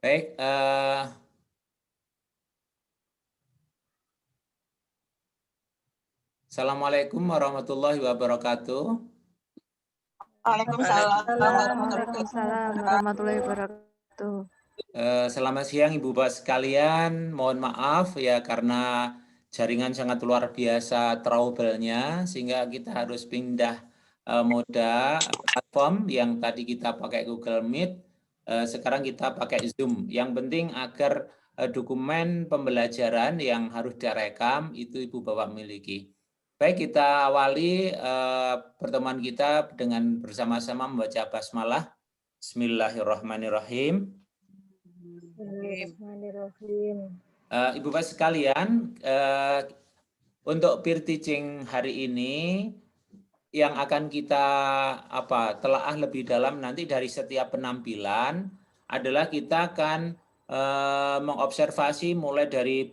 Baik, Assalamualaikum warahmatullahi wabarakatuh. Waalaikumsalam Waalaikumsalam warahmatullahi wabarakatuh. Selamat siang Ibu Bapak sekalian. Mohon maaf ya karena jaringan sangat luar biasa trouble-nya sehingga kita harus pindah moda platform yang tadi kita pakai Google Meet, sekarang kita pakai Zoom. Yang penting agar dokumen pembelajaran yang harus direkam itu Ibu Bapak miliki. Baik, kita awali pertemuan kita dengan bersama-sama membaca basmalah. Bismillahirrahmanirrahim. Ibu Bapak sekalian, untuk peer teaching hari ini yang akan kita telaah lebih dalam nanti dari setiap penampilan adalah kita akan mengobservasi mulai dari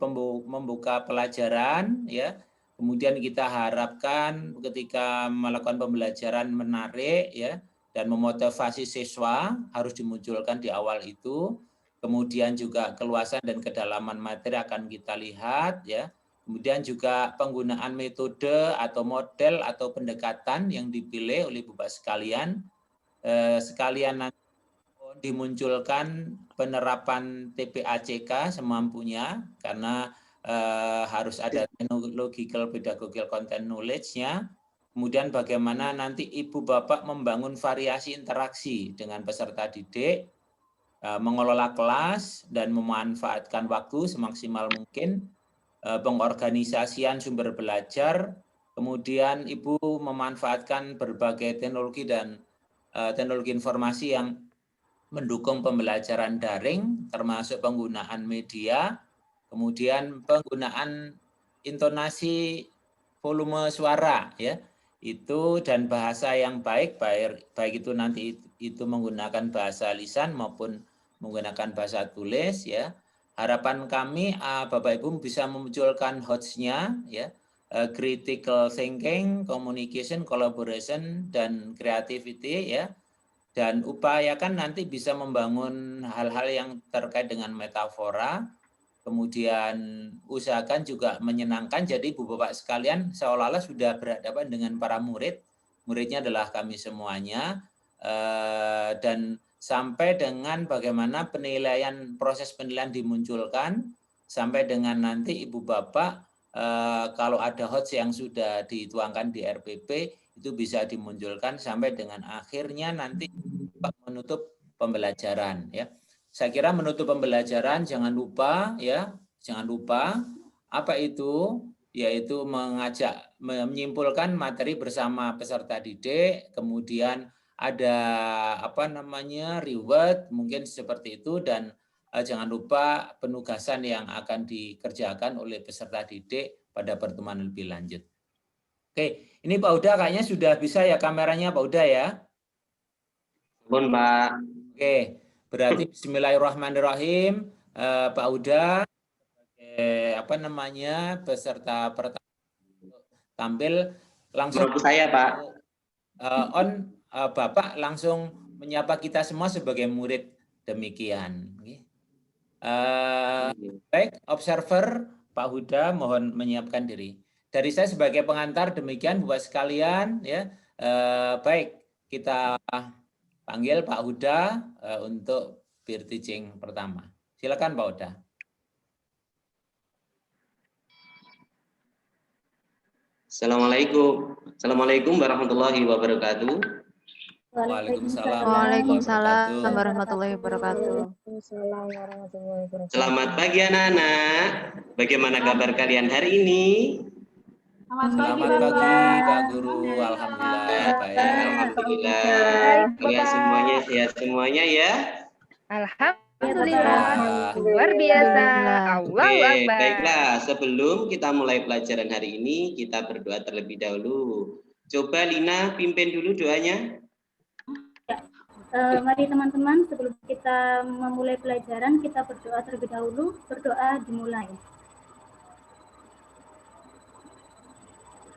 membuka pelajaran ya. Kemudian kita harapkan ketika melakukan pembelajaran menarik ya dan memotivasi siswa harus dimunculkan di awal itu. Kemudian juga keluasan dan kedalaman materi akan kita lihat ya. Kemudian juga penggunaan metode atau model atau pendekatan yang dipilih oleh Bapak sekalian. Sekalian nanti dimunculkan penerapan TPACK semampunya karena harus ada technological pedagogical content knowledge-nya. Kemudian bagaimana nanti Ibu Bapak membangun variasi interaksi dengan peserta didik, mengelola kelas dan memanfaatkan waktu semaksimal mungkin, pengorganisasian sumber belajar, kemudian Ibu memanfaatkan berbagai teknologi dan teknologi informasi yang mendukung pembelajaran daring, termasuk penggunaan media, kemudian penggunaan intonasi volume suara ya, itu dan bahasa yang baik itu nanti itu menggunakan bahasa lisan maupun menggunakan bahasa tulis ya. Harapan kami Bapak Ibu bisa memunculkan hots-nya ya, critical thinking, communication, collaboration dan creativity ya. Dan upayakan nanti bisa membangun hal-hal yang terkait dengan metafora, kemudian usahakan juga menyenangkan. Jadi Ibu Bapak sekalian seolah-olah sudah berhadapan dengan para murid, muridnya adalah kami semuanya, dan sampai dengan bagaimana penilaian, proses penilaian dimunculkan, sampai dengan nanti Ibu Bapak kalau ada hots yang sudah dituangkan di RPP, itu bisa dimunculkan sampai dengan akhirnya nanti menutup pembelajaran ya. Saya kira menutup pembelajaran jangan lupa apa itu, yaitu mengajak menyimpulkan materi bersama peserta didik, kemudian ada reward mungkin seperti itu, dan jangan lupa penugasan yang akan dikerjakan oleh peserta didik pada pertemuan lebih lanjut. Oke, ini Pak Uda kayaknya sudah bisa ya kameranya Pak Uda ya. Bon, Pak. Oke, berarti Bismillahirrahmanirrahim. Pak Uda peserta pertama tampil langsung saya Pak. Bapak langsung menyapa kita semua sebagai murid, demikian. Baik, observer Pak Huda mohon menyiapkan diri. Dari saya sebagai pengantar demikian buat sekalian ya. Baik, kita panggil Pak Huda untuk peer teaching pertama. Silakan Pak Huda. Assalamualaikum warahmatullahi wabarakatuh. Waalaikumsalam warahmatullahi wabarakatuh. Selamat pagi anak-anak. Bagaimana kabar kalian hari ini? Selamat pagi Pak Guru. Alhamdulillah baik. Alhamdulillah. Kalian semuanya sehat semuanya ya? Alhamdulillah. Luar biasa. Allahu Akbar. Baiklah, sebelum kita mulai pelajaran hari ini, kita berdoa terlebih dahulu. Coba Lina pimpin dulu doanya. Mari teman-teman, sebelum kita memulai pelajaran, kita berdoa terlebih dahulu. Berdoa dimulai.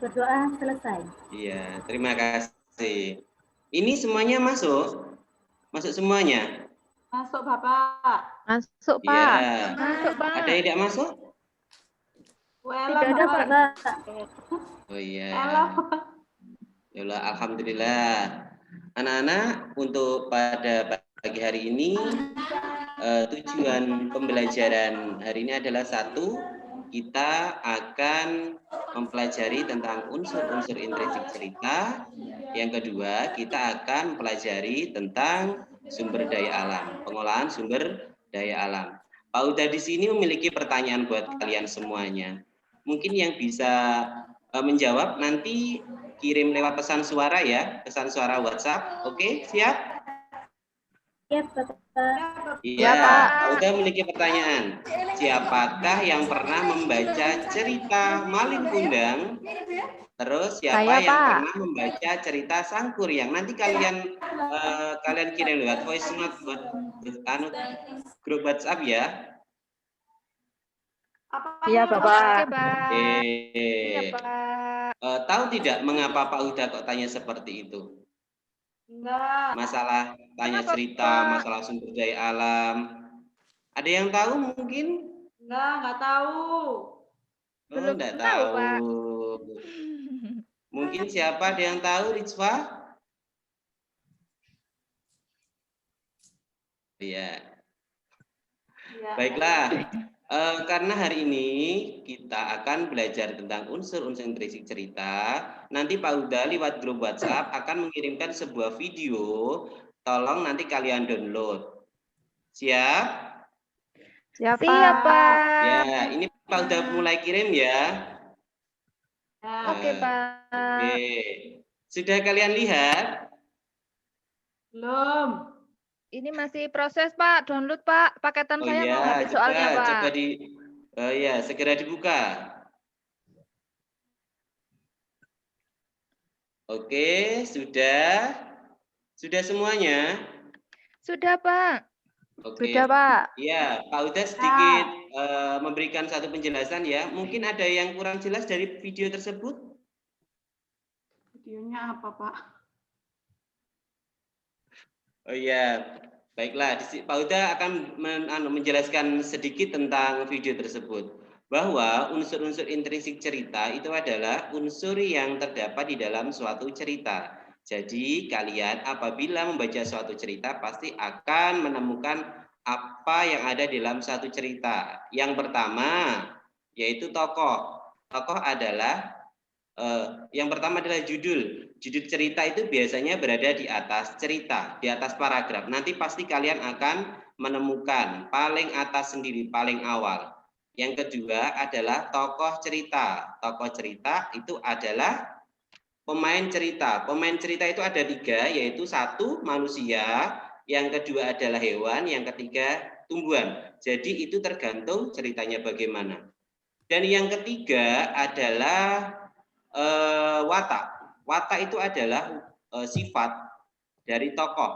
Berdoa selesai. Iya, terima kasih. Ini semuanya masuk? Masuk semuanya? Masuk, Bapak. Masuk, Ya. Pak. Masuk, Pak. Ada yang tidak masuk? Wela, Tidak ada, Pak. Oh iya. Wela. Yalah, alhamdulillah. Anak-anak, untuk pada pagi hari ini tujuan pembelajaran hari ini adalah satu, kita akan mempelajari tentang unsur-unsur intrinsik cerita. Yang kedua, kita akan pelajari tentang sumber daya alam, pengolahan sumber daya alam. Pak Uda di sini memiliki pertanyaan buat kalian semuanya. Mungkin yang bisa menjawab nanti kirim lewat pesan suara ya, pesan suara WhatsApp. Oke, siap? Siap, Bapak. Iya, Pak. Pak Uda memiliki pertanyaan. Siapakah yang pernah membaca cerita Malin Kundang? Terus siapa Saya, yang Pak. pernah membaca cerita Sangkuriang? Nanti kalian kirim lewat voice note buat grup WhatsApp ya. Iya, Bapak. Oke, Pak. Iya, Oke. Pak. Tahu tidak mengapa Pak Uda kok tanya seperti itu? Enggak. Masalah tanya Kenapa, cerita, Pak? masalah sumber daya alam. Ada yang tahu mungkin? Enggak tahu. Oh, Belum enggak tahu, tahu. Pak. Mungkin siapa ada yang tahu, Rizwa? Iya. Ya. Baiklah. Karena hari ini kita akan belajar tentang unsur-unsur intrinsik cerita. Nanti Pak Uda lewat grup WhatsApp akan mengirimkan sebuah video. Tolong nanti kalian download. Siap? Siap, Siap, Pak. Pak. Ya, ini Pak Uda mulai kirim ya. Ya. Oke, Pak. Oke. Sudah kalian lihat? Belum. Ini masih proses, Pak. Download, Pak. Paketan Oh saya mau iya, habis soalnya, Pak. coba oh ya, segera dibuka. Oke, sudah. Sudah semuanya? Sudah, Pak. Oke. Sudah, Pak. Iya, Pak Uda sedikit memberikan satu penjelasan ya. Mungkin ada yang kurang jelas dari video tersebut? Videonya apa, Pak? Oh iya, baiklah. Pak Uda akan menjelaskan sedikit tentang video tersebut. Bahwa unsur-unsur intrinsik cerita itu adalah unsur yang terdapat di dalam suatu cerita. Jadi kalian apabila membaca suatu cerita pasti akan menemukan apa yang ada di dalam satu cerita. Yang pertama yaitu tokoh. Tokoh adalah yang pertama adalah judul. Judul cerita itu biasanya berada di atas cerita, di atas paragraf. Nanti pasti kalian akan menemukan paling atas sendiri, paling awal. Yang kedua adalah tokoh cerita. Tokoh cerita itu adalah pemain cerita. Pemain cerita itu ada 3, yaitu 1 manusia, yang kedua adalah hewan, yang ketiga tumbuhan. Jadi itu tergantung ceritanya bagaimana. Dan yang ketiga adalah watak. Watak itu adalah sifat dari tokoh.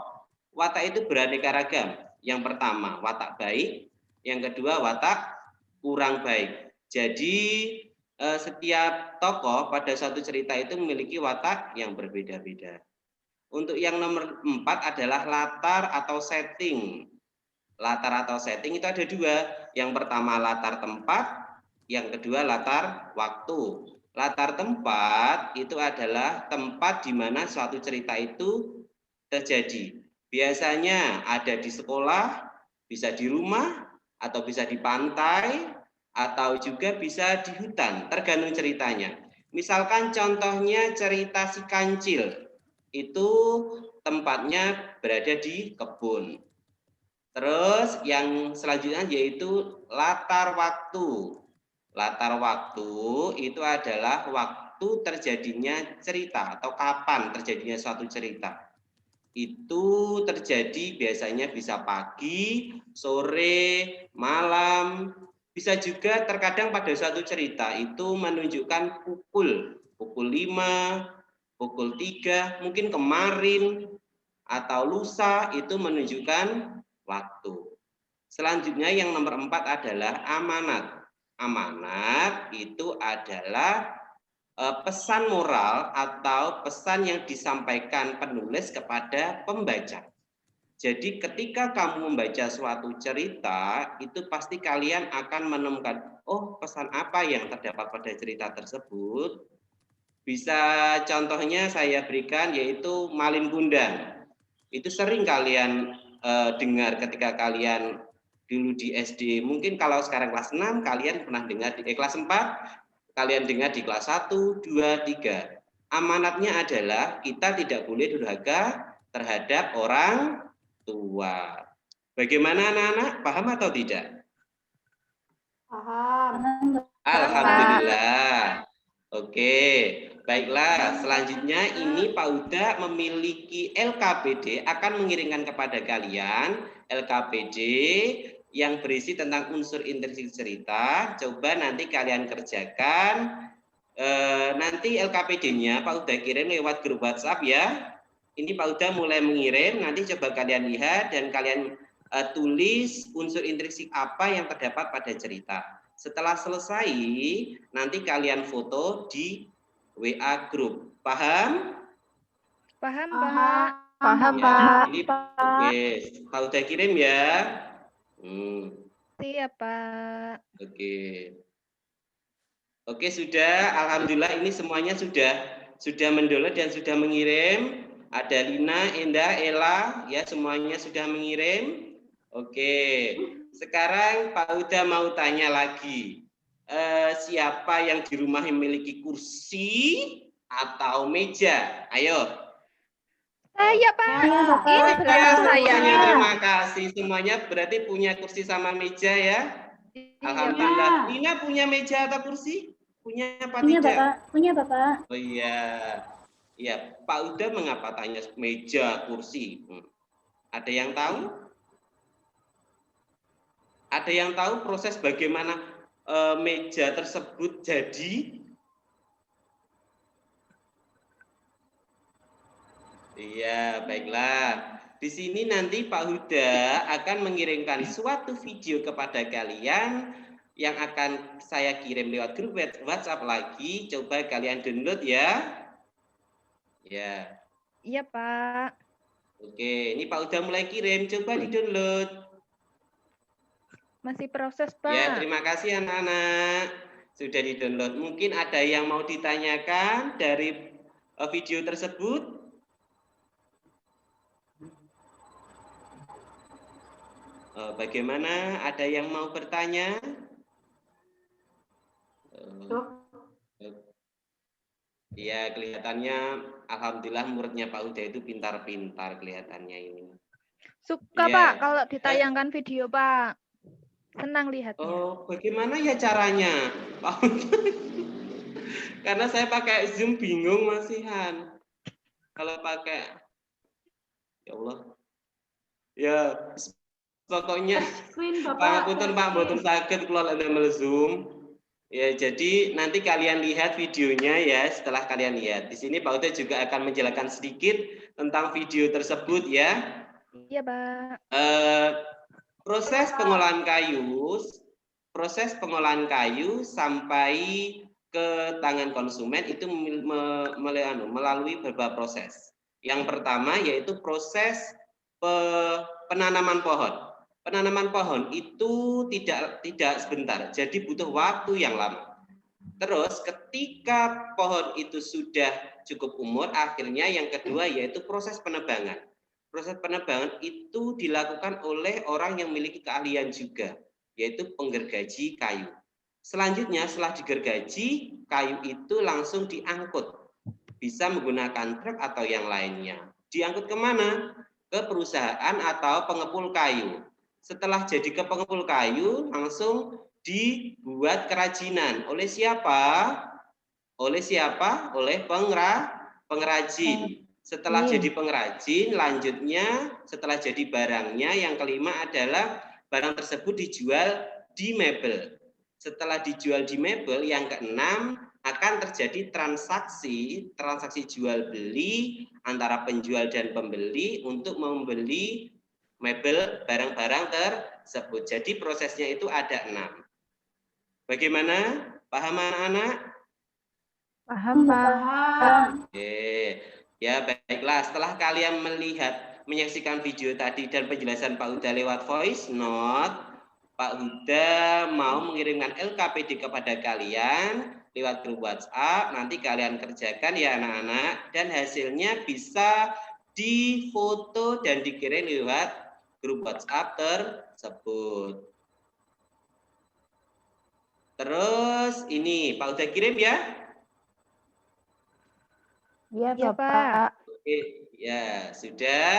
Watak itu beraneka ragam. Yang pertama watak baik, yang kedua watak kurang baik. Jadi setiap tokoh pada suatu cerita itu memiliki watak yang berbeda-beda. Untuk yang nomor 4 adalah latar atau setting. Latar atau setting itu ada 2. Yang pertama latar tempat, yang kedua latar waktu. Latar tempat itu adalah tempat di mana suatu cerita itu terjadi. Biasanya ada di sekolah, bisa di rumah, atau bisa di pantai, atau juga bisa di hutan, tergantung ceritanya. Misalkan contohnya cerita Si Kancil, itu tempatnya berada di kebun. Terus yang selanjutnya yaitu latar waktu. Latar waktu itu adalah waktu terjadinya cerita atau kapan terjadinya suatu cerita. Itu terjadi biasanya bisa pagi, sore, malam, bisa juga terkadang pada suatu cerita itu menunjukkan pukul 5, pukul 3, mungkin kemarin atau lusa itu menunjukkan waktu. Selanjutnya yang nomor 4 adalah amanat. Amanat itu adalah pesan moral atau pesan yang disampaikan penulis kepada pembaca. Jadi ketika kamu membaca suatu cerita, itu pasti kalian akan menemukan, oh pesan apa yang terdapat pada cerita tersebut. Bisa contohnya saya berikan yaitu Malin Kundang. Itu sering kalian dengar ketika kalian dulu di SD. Mungkin kalau sekarang kelas 6 kalian pernah dengar di kelas 4, kalian dengar di kelas 1, 2, 3. Amanatnya adalah kita tidak boleh durhaka terhadap orang tua. Bagaimana anak-anak? Paham atau tidak? Paham. Alhamdulillah. Oke, baiklah. Selanjutnya ini Pak Huda memiliki LKPD, akan mengirimkan kepada kalian LKPD yang berisi tentang unsur intrinsik cerita. Coba nanti kalian kerjakan. Nanti LKPD-nya Pak Huda kirim lewat grup WhatsApp ya. Ini Pak Huda mulai mengirim. Nanti coba kalian lihat dan kalian tulis unsur intrinsik apa yang terdapat pada cerita. Setelah selesai, nanti kalian foto di WA grup. Paham? Paham, Pak. Paham, Ya, Pak. ini oke. Pak udah kirim ya. Siap, Pak. Oke. Oke, sudah. Alhamdulillah ini semuanya sudah mendownload dan sudah mengirim. Ada Lina, Enda, Ella, ya semuanya sudah mengirim. Oke. Sekarang Pak Huda mau tanya lagi, siapa yang di rumah memiliki kursi atau meja? Ayo. Saya, Pak. Ini belakang saya. Semuanya, terima kasih. Semuanya berarti punya kursi sama meja ya? Alhamdulillah. Nina punya meja atau kursi? Punya apa Punya tidak? Bapak, punya Bapak. Oh iya. Iya, Pak Huda mengapa tanya meja, kursi? Ada yang tahu? Ada yang tahu proses bagaimana meja tersebut jadi? Iya, baiklah. Di sini nanti Pak Huda akan mengirimkan suatu video kepada kalian yang akan saya kirim lewat grup WhatsApp lagi. Coba kalian download ya. Ya. Iya, Pak. Oke, ini Pak Huda mulai kirim. Coba di-download. Masih proses, Pak. Ya, terima kasih anak-anak. Sudah di-download. Mungkin ada yang mau ditanyakan dari video tersebut? Bagaimana? Ada yang mau bertanya? Ya, kelihatannya alhamdulillah muridnya Pak Huda itu pintar-pintar kelihatannya ini. Suka, Ya. Pak, kalau ditayangkan video, Pak. Senang lihatnya. Oh, bagaimana ya caranya, Pak Huda? Karena saya pakai Zoom bingung masihan. Kalau pakai, ya Allah. Ya, pokoknya pangapunten Pak mboten saged kula ndamel Zoom. Ya, jadi nanti kalian lihat videonya ya, setelah kalian lihat. Di sini Pak Huda juga akan menjelaskan sedikit tentang video tersebut ya. Iya, Pak. Proses pengolahan kayu sampai ke tangan konsumen itu melalui beberapa proses. Yang pertama yaitu proses penanaman pohon. Penanaman pohon itu tidak sebentar, jadi butuh waktu yang lama. Terus ketika pohon itu sudah cukup umur, akhirnya yang kedua yaitu proses penebangan. Proses penebangan itu dilakukan oleh orang yang memiliki keahlian juga, yaitu penggergaji kayu. Selanjutnya setelah digergaji, kayu itu langsung diangkut. Bisa menggunakan truk atau yang lainnya. Diangkut kemana? Ke perusahaan atau pengepul kayu. Setelah jadi ke pengepul kayu, langsung dibuat kerajinan. Oleh siapa? Oleh siapa? Oleh pengrajin. Setelah jadi pengrajin, lanjutnya setelah jadi barangnya, yang kelima adalah barang tersebut dijual di mebel. Setelah dijual di mebel, yang keenam akan terjadi transaksi jual beli antara penjual dan pembeli untuk membeli mebel barang-barang tersebut. Jadi prosesnya itu ada 6. Bagaimana? Paham anak-anak? Paham, Pak. Oke. Ya, baiklah. Setelah kalian melihat menyaksikan video tadi dan penjelasan Pak Huda lewat voice note, Pak Huda mau mengirimkan LKPD kepada kalian lewat grup WhatsApp. Nanti kalian kerjakan ya anak-anak, dan hasilnya bisa difoto dan dikirim lewat grup WhatsApp tersebut. Terus ini Pak Huda kirim ya? Iya, Iya, Bapak. Oke, ya sudah.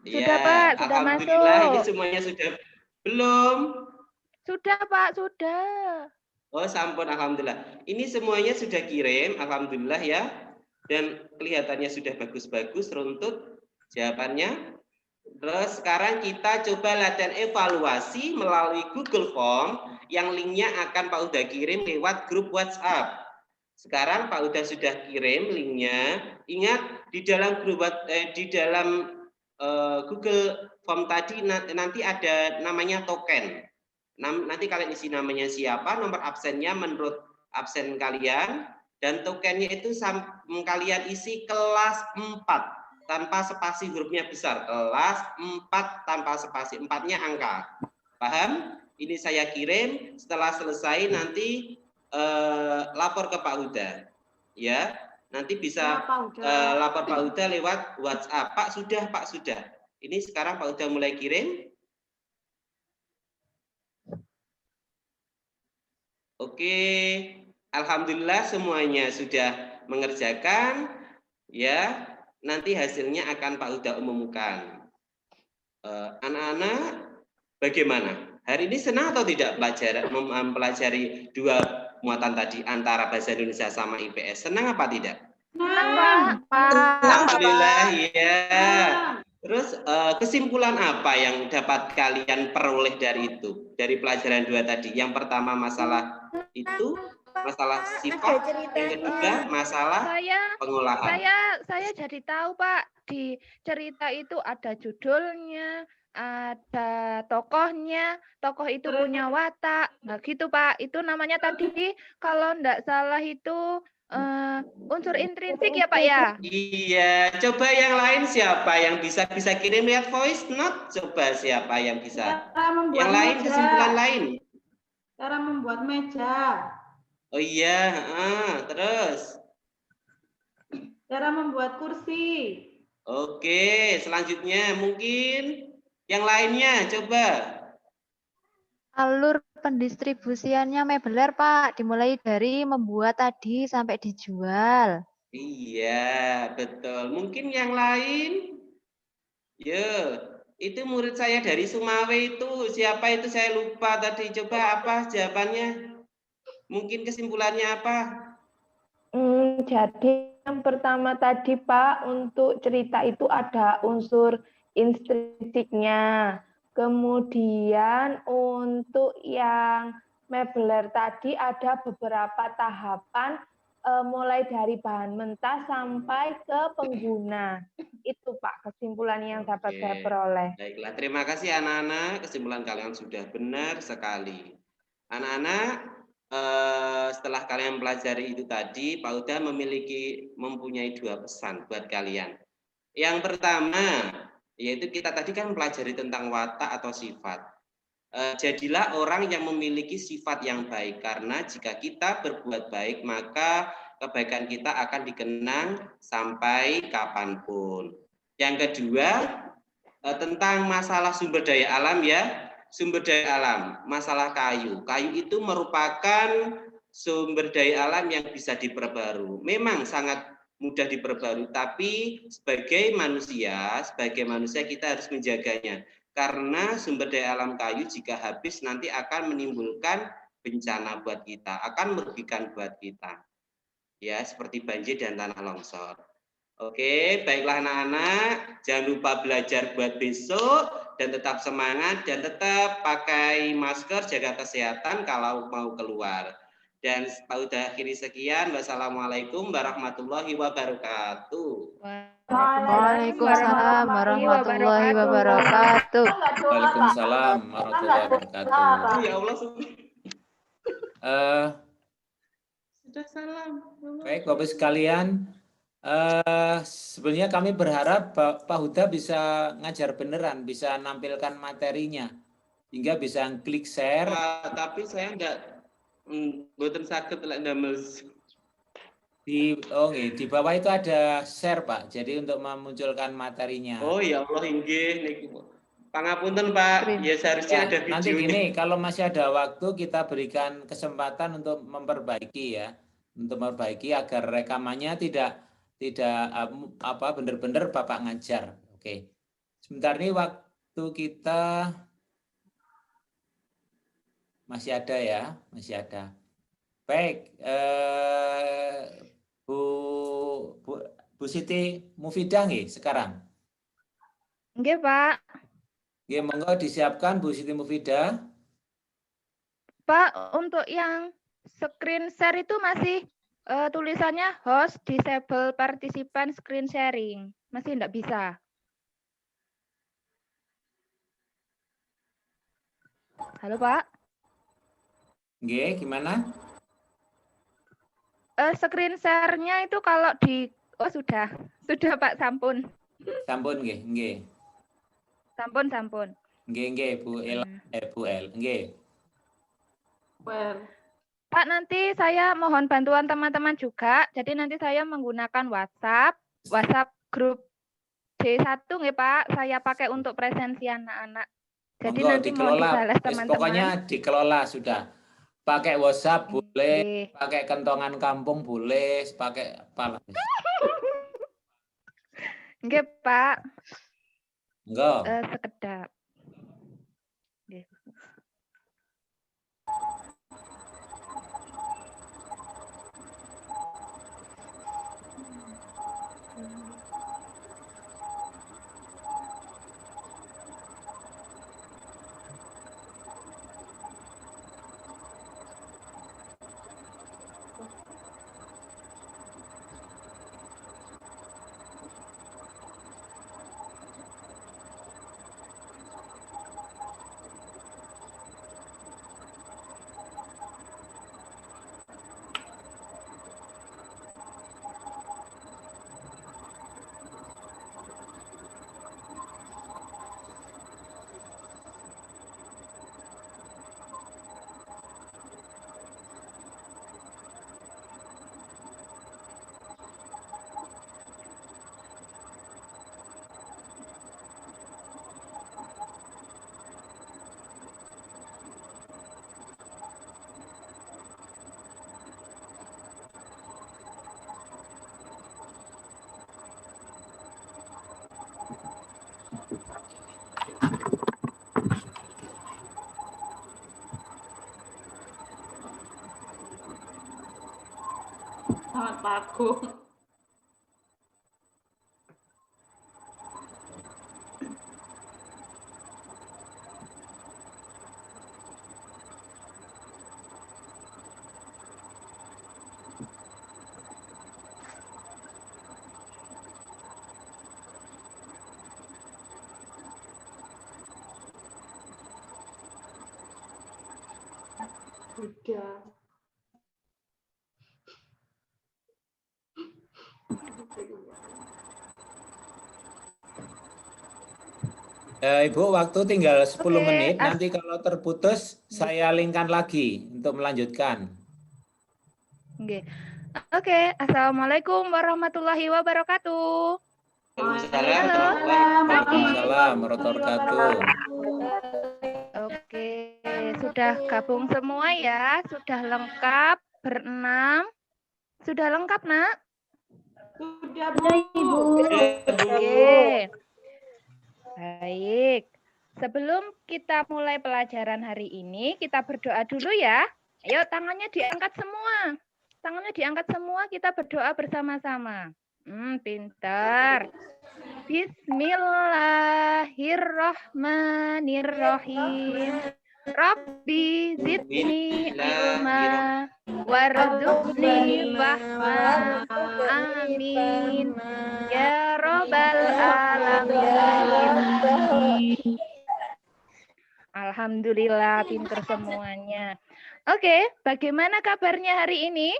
Sudah, Ya, Pak, sudah alhamdulillah ini masuk. semuanya sudah belum. Sudah, Pak, sudah. Oh, sampun alhamdulillah. Ini semuanya sudah kirim, alhamdulillah ya. Dan kelihatannya sudah bagus-bagus runtut jawabannya. Terus sekarang kita coba latihan evaluasi melalui Google Form yang linknya akan Pak Huda kirim lewat grup WhatsApp. Sekarang Pak Huda sudah kirim linknya. Ingat di dalam grup di dalam Google Form tadi nanti ada namanya token. Nanti kalian isi namanya siapa, nomor absennya menurut absen kalian, dan tokennya itu kalian isi kelas 4 tanpa spasi hurufnya besar. Kelas 4 tanpa spasi, 4-nya angka. Paham? Ini saya kirim, setelah selesai nanti lapor ke Pak Huda. Ya, nanti bisa lapor Pak Huda lewat WhatsApp. Pak sudah. Ini sekarang Pak Huda mulai kirim. Oke, alhamdulillah semuanya sudah mengerjakan. Ya, nanti hasilnya akan Pak Huda umumkan. Anak-anak, bagaimana? Hari ini senang atau tidak mempelajari dua muatan tadi antara bahasa Indonesia sama IPS? Senang apa tidak? Senang, Pak. Alhamdulillah ya. Terus kesimpulan apa yang dapat kalian peroleh dari itu? Dari pelajaran dua tadi. Yang pertama masalah itu, masalah sifat. Yang kedua masalah pengolahan. Saya jadi tahu, Pak, di cerita itu ada judulnya, ada tokohnya, tokoh itu punya watak. Nah, gitu, Pak. Itu namanya tadi kalau enggak salah itu unsur intrinsik ya, Pak ya? Iya, coba yang lain siapa yang bisa kirim lihat voice note? Coba siapa yang bisa? Yang lain, kesimpulan lain. Cara membuat meja. Oh iya, terus. Cara membuat kursi. Oke, selanjutnya mungkin yang lainnya coba. Alur pendistribusiannya mebeler, Pak. Dimulai dari membuat tadi sampai dijual. Iya, betul. Mungkin yang lain? Ya, itu murid saya dari Sumawe itu. Siapa itu saya lupa tadi. Coba apa jawabannya? Mungkin kesimpulannya apa? Jadi yang pertama tadi Pak, untuk cerita itu ada unsur intrinsiknya. Kemudian untuk yang mebeler tadi ada beberapa tahapan mulai dari bahan mentah sampai ke pengguna. Itu Pak kesimpulan yang dapat saya peroleh. Baiklah, terima kasih anak-anak. Kesimpulan kalian sudah benar sekali. Anak-anak, setelah kalian pelajari itu tadi, Pak Huda mempunyai dua pesan buat kalian. Yang pertama, yaitu kita tadi kan pelajari tentang watak atau sifat. Jadilah orang yang memiliki sifat yang baik, karena jika kita berbuat baik, maka kebaikan kita akan dikenang sampai kapanpun. Yang kedua, tentang masalah sumber daya alam ya. Sumber daya alam, masalah kayu. Kayu itu merupakan sumber daya alam yang bisa diperbarui. Memang sangat mudah diperbarui, tapi sebagai manusia kita harus menjaganya. Karena sumber daya alam kayu jika habis nanti akan menimbulkan bencana buat kita, akan merugikan buat kita. Ya, seperti banjir dan tanah longsor. Oke, baiklah anak-anak, jangan lupa belajar buat besok dan tetap semangat dan tetap pakai masker, jaga kesehatan kalau mau keluar. Dan sudah akhiri sekian. Wassalamualaikum warahmatullahi wabarakatuh. Waalaikumsalam warahmatullahi wabarakatuh. Waalaikumsalam warahmatullahi wabarakatuh. Ya Allah. Sudah salam. Baik, Bapak sekalian, Sebenarnya kami berharap Pak Huda bisa ngajar beneran, bisa nampilkan materinya, hingga bisa klik share. Tapi saya enggak mboten saged lek ndamel. Di bawah itu ada share Pak, jadi untuk memunculkan materinya. Oh ya Allah, inggih niku. Pangapunten Pak, ya seharusnya ada videonya. Nanti gini, kalau masih ada waktu kita berikan kesempatan untuk memperbaiki ya, untuk memperbaiki agar rekamannya tidak benar-benar Bapak ngajar. Oke. Sebentar nih waktu kita masih ada ya, masih ada. Baik, Bu Siti Mufidah nggih sekarang. Nggih, Pak. Nggih, monggo disiapkan Bu Siti Mufidah. Pak, untuk yang screen share itu masih tulisannya host disable participant screen sharing. Masih enggak bisa. Halo, Pak. Nggih, gimana? Screen share-nya itu kalau di sudah Pak, sampun. Sampun nggih, nggih. Sampun. Nggih, Bu El, Bu El, nggih. Pak, nanti saya mohon bantuan teman-teman juga. Jadi nanti saya menggunakan WhatsApp grup D1 nggih, Pak. Saya pakai untuk presensi anak-anak. Jadi Monggo nanti mau dibalas teman-teman. Pokoknya dikelola sudah. Pakai WhatsApp boleh, pakai kentongan kampung boleh, pakai apa lagi? Nggih, Pak. Enggak. Sekedap. Nggih. Selamat pagi. Udah. Ibu, waktu tinggal 10 Oke, menit. Nanti kalau terputus, saya linkkan lagi untuk melanjutkan. Oke. Oke, Assalamualaikum warahmatullahi wabarakatuh. Waalaikumsalam warahmatullahi wabarakatuh. Oke, sudah gabung semua ya, sudah lengkap berenam. Sudah lengkap, Nak? Sudah, Bu. Oke. Baik. Sebelum kita mulai pelajaran hari ini, kita berdoa dulu ya. Ayo, tangannya diangkat semua. Tangannya diangkat semua, kita berdoa bersama-sama. Pintar. Bismillahirrahmanirrahim. Rabbi zidni ilma warzuqni fahma. Amin. Ya Rabbal alamin. Alhamdulillah, pintar semuanya. Oke, bagaimana kabarnya hari ini?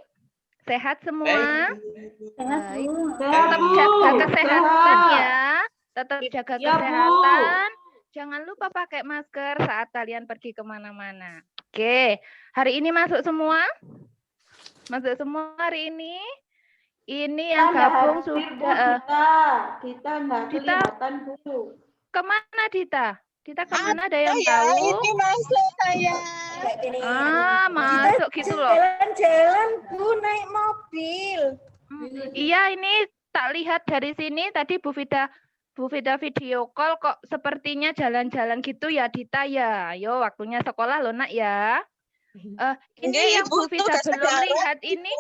Sehat semua? Baik. Sehat, Bu. Sehat, Tetap Bu. jaga kesehatan Sehat. ya. Tetap jaga Ya, Bu. kesehatan. Jangan lupa pakai masker saat kalian pergi kemana-mana. Oke, hari ini masuk semua? Masuk semua hari ini? Ini yang Kita nggak gabung hadir, Bu, sudah. Dita nggak Dita? kelihatan, Bu. Kemana Dita? Dita kemana? Ada yang tahu? Ini masuk saya. Masuk gitu loh. Jalan-jalan Bu naik mobil. Iya, ini tak lihat dari sini tadi Bu Vida video call kok sepertinya jalan-jalan gitu ya Dita ya. Ayo waktunya sekolah loh Nak ya. Ini Enggak, yang Ibu, Bu Vida tugas belum sejarah, lihat ini.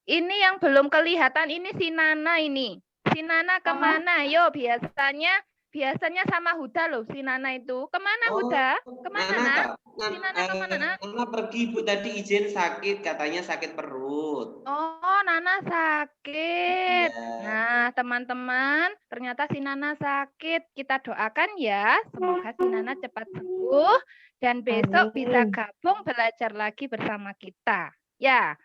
Ini yang belum kelihatan ini si Nana ini. Si Nana kemana? Yo biasanya sama Huda loh si Nana itu. Kemana Huda? Kemana Nak? Si Nana kemana Nak? Nana pergi Bu tadi izin sakit, katanya sakit perut. Oh, Nana sakit. Ya. Nah, teman-teman, ternyata si Nana sakit. Kita doakan ya, semoga si Nana cepat sembuh dan besok bisa gabung belajar lagi bersama kita. Ya.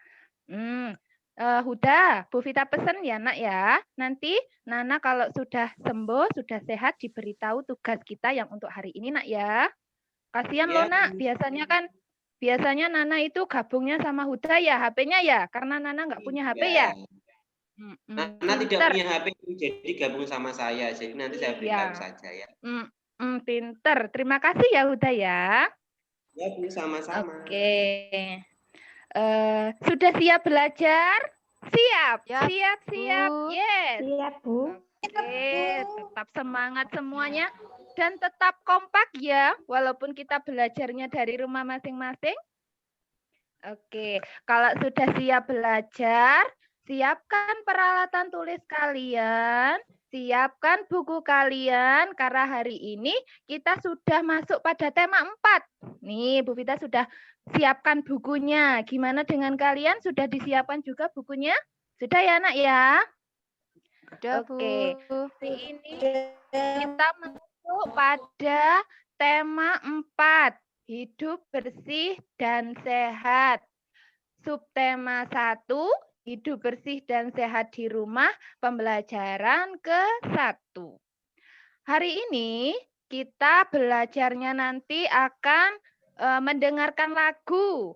Huda, Bu Vita pesen ya Nak ya. Nanti Nana kalau sudah sembuh, sudah sehat diberitahu tugas kita yang untuk hari ini Nak ya. Kasihan Ya. loh Nak, biasanya Nana itu gabungnya sama Huda ya, HP-nya ya, karena Nana nggak punya HP ya. Nana tidak punya HP, jadi gabung sama saya. Jadi nanti saya beritahu saja ya. Pinter, terima kasih ya Huda ya. Ya Bu, sama-sama. Oke. Sudah siap belajar? Siap, siap. Yes. Siap, Bu. Oke, tetap semangat semuanya dan tetap kompak ya, walaupun kita belajarnya dari rumah masing-masing. Oke, kalau sudah siap belajar, siapkan peralatan tulis kalian, siapkan buku kalian, karena hari ini kita sudah masuk pada tema 4. Nih, Bu Vita sudah siapkan bukunya. Gimana dengan kalian? Sudah disiapkan juga bukunya? Sudah ya, Nak ya? Oke, hari ini kita masuk pada tema 4, hidup bersih dan sehat. Subtema 1, hidup bersih dan sehat di rumah, pembelajaran ke-1. Hari ini kita belajarnya nanti akan mendengarkan lagu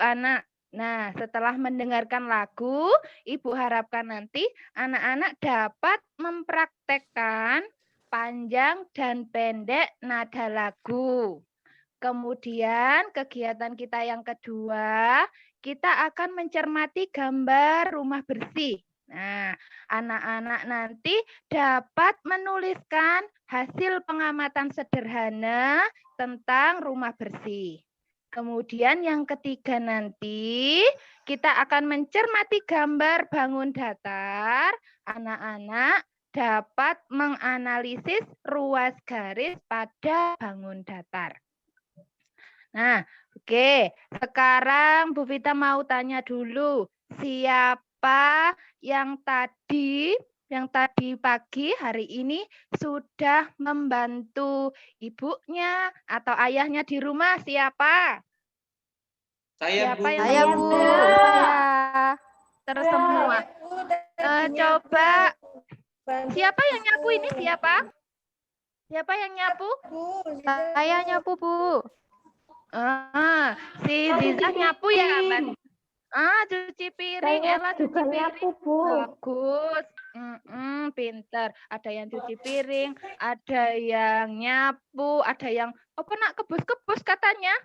anak. Nah, setelah mendengarkan lagu, Ibu harapkan nanti anak-anak dapat mempraktekkan panjang dan pendek nada lagu. Kemudian kegiatan kita yang kedua, kita akan mencermati gambar rumah bersih. Nah, anak-anak nanti dapat menuliskan hasil pengamatan sederhana tentang rumah bersih. Kemudian yang ketiga nanti kita akan mencermati gambar bangun datar. Anak-anak dapat menganalisis ruas garis pada bangun datar. Nah, oke. Sekarang Bu Vita mau tanya dulu, siapa yang tadi pagi hari ini sudah membantu ibunya atau ayahnya di rumah? Siapa? Saya Siapa Bu. yang Saya, Bu. Saya. Terus semua. Coba. Siapa yang nyapu ini? Siapa? Siapa yang nyapu? Saya nyapu, Bu. Si Ziza nyapu ya, Mbak? Cuci piring, Saya Ella cuci juga piring. nyapu, Bu. Bagus. Pinter. Ada yang cuci piring, ada yang nyapu, ada yang nak kebus-kebus katanya.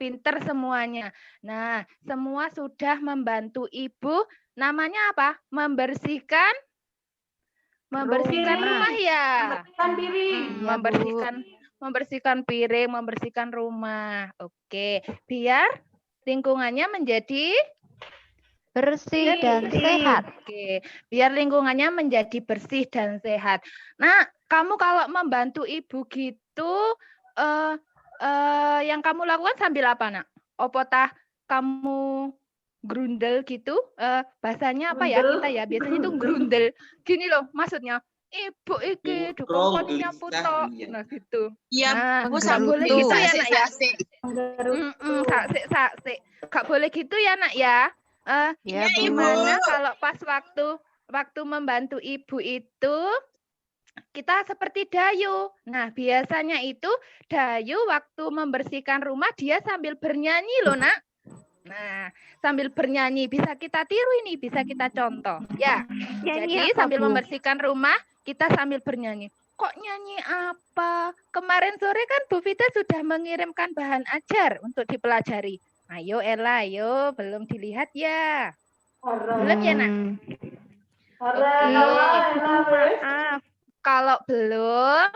Pinter semuanya. Nah, semua sudah membantu Ibu. Namanya apa? Membersihkan rumah ya. Membersihkan piring. Membersihkan piring, membersihkan rumah. Oke, biar lingkungannya menjadi Bersih dan sehat. Oke, biar lingkungannya menjadi bersih dan sehat. Nah, kamu kalau membantu ibu gitu, yang kamu lakukan sambil apa, Nak? Opotah kamu grundel gitu? Bahasanya apa ya kita ya? Biasanya itu grundel. Gini loh, maksudnya Ibu iki Murung, dukungkonnya gelisah, putok. iya. Nah gitu. Iya, Nah, Bu, nggak boleh Menggerutu. gitu ya nak ya. Menggerutu. Saksik. Nggak boleh gitu ya nak ya. Ya, Bu. Gimana kalau pas waktu membantu ibu itu kita seperti Dayu. Nah, biasanya itu Dayu waktu membersihkan rumah dia sambil bernyanyi loh, Nak. Nah, sambil bernyanyi bisa kita tiru ini, bisa kita contoh. Ya. Jadi sambil membersihkan rumah kita sambil bernyanyi. Kok nyanyi apa? Kemarin sore kan Bu Vita sudah mengirimkan bahan ajar untuk dipelajari. Ayo Ella, ayo, belum dilihat ya. Belum ya, Nak? Maaf. Kalau belum,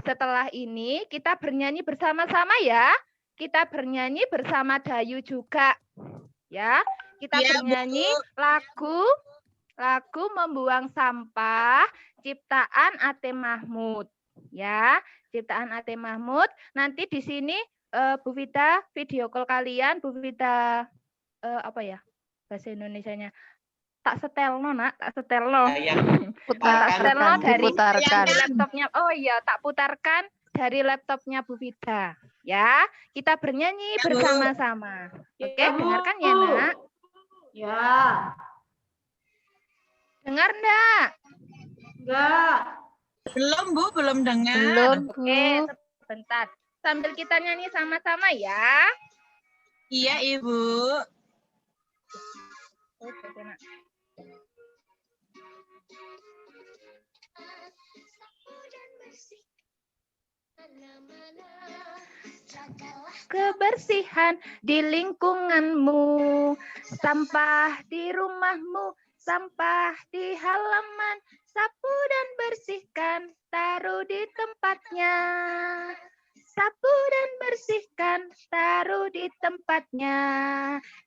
setelah ini kita bernyanyi bersama-sama ya. Kita bernyanyi bersama Dayu juga. Ya, kita bernyanyi lagu Membuang Sampah ciptaan Ate Mahmud. Ya, ciptaan Ate Mahmud. Nanti di sini Bu Vita video call kalian, Bu Vita apa ya? Bahasa Indonesianya. Tak setelno nak, tak setelno. Putarkan, diputarkan. Dari laptopnya. Oh iya, tak putarkan dari laptopnya Bu Vida. Ya, kita bernyanyi bersama-sama. Oke, dengarkan ya nak. Ya. Dengar enggak? Enggak. Belum, Bu, belum dengar. Belum, Bu. Oke, sebentar. Sambil kita nyanyi sama-sama ya. Iya, Ibu. Oke, nak. Kebersihan di lingkunganmu, sampah di rumahmu, sampah di halaman, sapu dan bersihkan, taruh di tempatnya. Sapu dan bersihkan, taruh di tempatnya.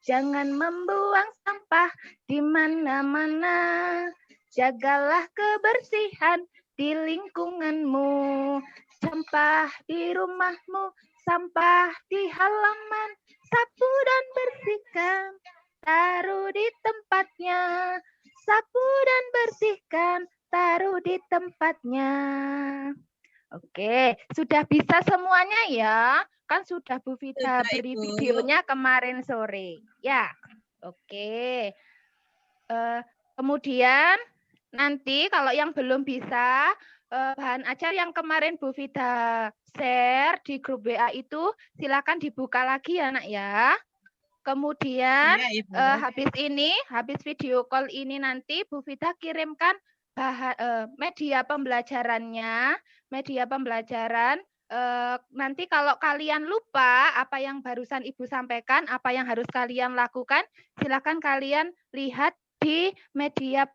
Jangan membuang sampah di mana-mana. Jagalah kebersihan di lingkunganmu. Sampah di rumahmu, sampah di halaman. Sapu dan bersihkan, taruh di tempatnya. Sapu dan bersihkan, taruh di tempatnya. Oke, sudah bisa semuanya ya? Kan sudah Bu Vita Sudah, beri Ibu. videonya kemarin sore. Ya, oke. Kemudian nanti kalau yang belum bisa, bahan ajar yang kemarin Bu Vita share di grup WA itu silakan dibuka lagi ya nak ya. Kemudian Iya, Ibu. habis video call ini nanti Bu Vita kirimkan media pembelajarannya, nanti kalau kalian lupa apa yang barusan Ibu sampaikan, apa yang harus kalian lakukan, silakan kalian lihat di media